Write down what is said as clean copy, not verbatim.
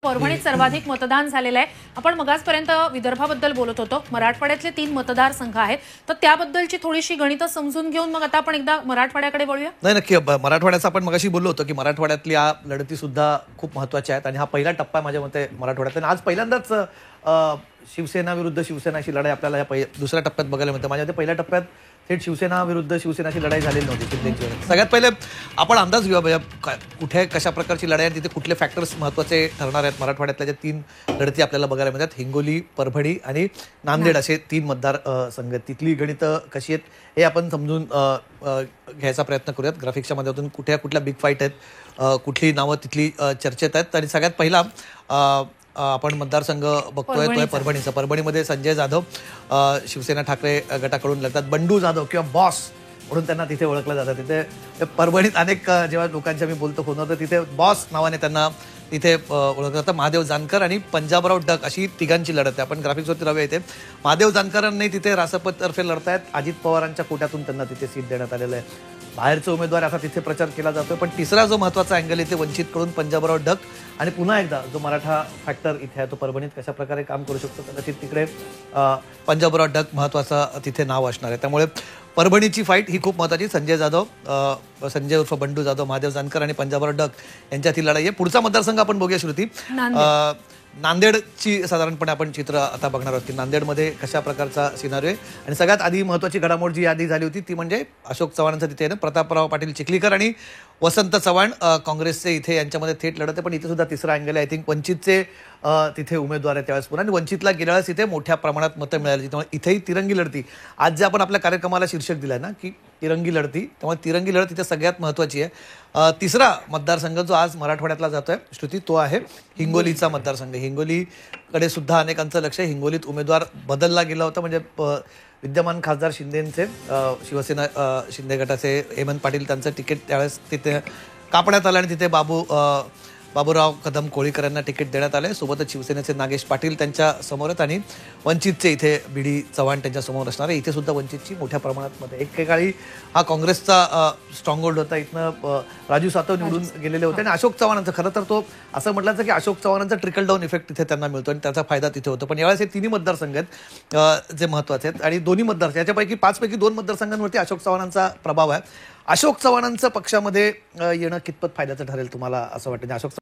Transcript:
परभणीत सर्वाधिक मतदान झालेलं आहे। आपण मगासपर्यंत विदर्भाबद्दल बोलत होतो। मराठवाड्यातले 3 मतदारसंघ आहेत, तर त्याबद्दलची थोडीशी गणितं समजून घेऊन मग आता आपण एकदा मराठवाड्याकडे वळूया। नाही, नक्की मराठवाड्याचं आपण मगाशी बोललो होतो की मराठवाड्यातल्या लढती सुद्धा खूप महत्त्वाच्या आहेत आणि हा पहिला टप्पा आहे माझ्या मते मराठवाड्यात। आज पहिल्यांदाच शिवसेना विरुद्ध शिवसेनाची लढाई आपल्याला या दुसऱ्या टप्प्यात बघायला मिळते। माझ्या मते पहिल्या टप्प्यात थेट शिवसेना विरुद्ध शिवसेनाची लढाई झालेली नव्हती शिंदेची। सगळ्यात पहिले आपण अंदाज घेऊया कुठे कशा प्रकारची लढाई आहे, तिथे कुठले फॅक्टर्स महत्त्वाचे ठरणार आहेत। मराठवाड्यातल्या ज्या 3 लढती आपल्याला बघायला मिळतात, हिंगोली, परभणी आणि नांदेड असे 3 मतदार संघ, तिथली गणितं कशी आहेत हे आपण समजून घ्यायचा प्रयत्न करूयात। ग्राफिक्सच्या माध्यमातून कुठल्या बिग फाईट आहेत, कुठली नावं तिथली चर्चेत आहेत। आणि सगळ्यात पहिला आपण मतदारसंघ बघतोय तो परभणीचा। परभणीमध्ये संजय जाधव शिवसेना ठाकरे गटाकडून लढतात। बंडू जाधव किंवा बॉस म्हणून त्यांना तिथे ओळखलं जातं। तिथे परभणीत अनेक जेव्हा लोकांच्या मी बोलतो फोनवर, तर तिथे बॉस नावाने त्यांना तिथे ओळखलं जातं। महादेव जानकर आणि पंजाबराव डक अशी तिघांची लढत आहे। आपण ग्राफिक्सवरती राहूया। इथे महादेव जानकरांनी तिथे रासपतर्फे लढतायत, अजित पवारांच्या कोट्यातून त्यांना तिथे सीट देण्यात आलेलं आहे। बाहेरचे उमेदवार असा तिथे प्रचार केला जातोय। पण तिसरा जो महत्त्वाचा अँगल इथे वंचितकडून पंजाबराव डक आणि पुन्हा एकदा जो मराठा फॅक्टर इथे आहे तो परभणीत कशा प्रकारे काम करू शकतो, कदाचित तिकडे पंजाबराव डक महत्त्वाचा तिथे नाव असणार आहे। त्यामुळे परभणीची फाईट ही खूप महत्त्वाची। संजय जाधव, संजय उर्फ बंडू जाधव, महादेव जानकर आणि पंजाबराव डक यांच्यातील लढाई आहे। पुढचा मतदारसंघ आपण बघूया श्रुती, नांदेडची साधारणपणे आपण चित्र आता बघणार आहोत की नांदेडमध्ये कशा प्रकारचा सिनारिओ आहे। आणि सगळ्यात आधी महत्त्वाची घडामोड जी यादी झाली होती ती म्हणजे अशोक चव्हाणांचं तिथे आहे, प्रतापराव पाटील चिखलीकर आणि वसंत चव्हाण काँग्रेसचे इथे यांच्यामध्ये थेट लढत आहे। पण इथे सुद्धा तिसरा अँगल आहे, आय थिंक वंचितचे तिथे उमेदवार आहेत त्यावेळेस पुन्हा, आणि वंचितला गेल्या वेळेस इथे मोठ्या प्रमाणात मतं मिळाली। त्यामुळे इथेही तिरंगी लढती, आज जे आपण आपल्या कार्यक्रमाला शीर्षक दिलं आहे ना की तिरंगी लढती, त्यामुळे तिरंगी लढत इथे सगळ्यात महत्त्वाची आहे। तिसरा मतदारसंघ जो आज मराठवाड्यातला जातोय श्रुती, तो आहे हिंगोलीचा मतदारसंघ। हिंगोलीकडे सुद्धा अनेकांचं लक्ष आहे। हिंगोलीत उमेदवार बदलला गेला होता, म्हणजे विद्यमान खासदार शिंदेचे शिवसेना शिंदे गटाचे हेमंत पाटील त्यांचं तिकीट त्यावेळेस तिथे कापण्यात आलं आणि तिथे बाबूराव कदम कोळीकर यांना तिकीट देण्यात आले। सोबतच शिवसेनेचे नागेश पाटील त्यांच्या समोर आहेत आणि वंचितचे इथे बीडी चव्हाण त्यांच्या समोर असणार आहे। इथे सुद्धा वंचितची मोठ्या प्रमाणात मध्ये एकेकाळी हा काँग्रेसचा स्ट्रॉंग होल्ड होता। इथनं राजू सातव निवडून गेलेले होते आणि अशोक चव्हाणांचं खरं तर तो असं म्हटलं जातं की अशोक चव्हाणांचा ट्रिकल डाऊन इफेक्ट तिथे त्यांना मिळतो आणि त्याचा फायदा तिथे होतो। पण यावेळेस हे 3 मतदारसंघ आहेत जे महत्त्वाचे आहेत आणि दोन्ही मतदार याच्यापैकी 5 पैकी 2 मतदारसंघांवरती अशोक चव्हाणांचा प्रभाव आहे। अशोक चव्हाणांचं पक्षामध्ये येणं कितपत फायद्याचं ठरेल तुम्हाला असं वाटतं? अशोक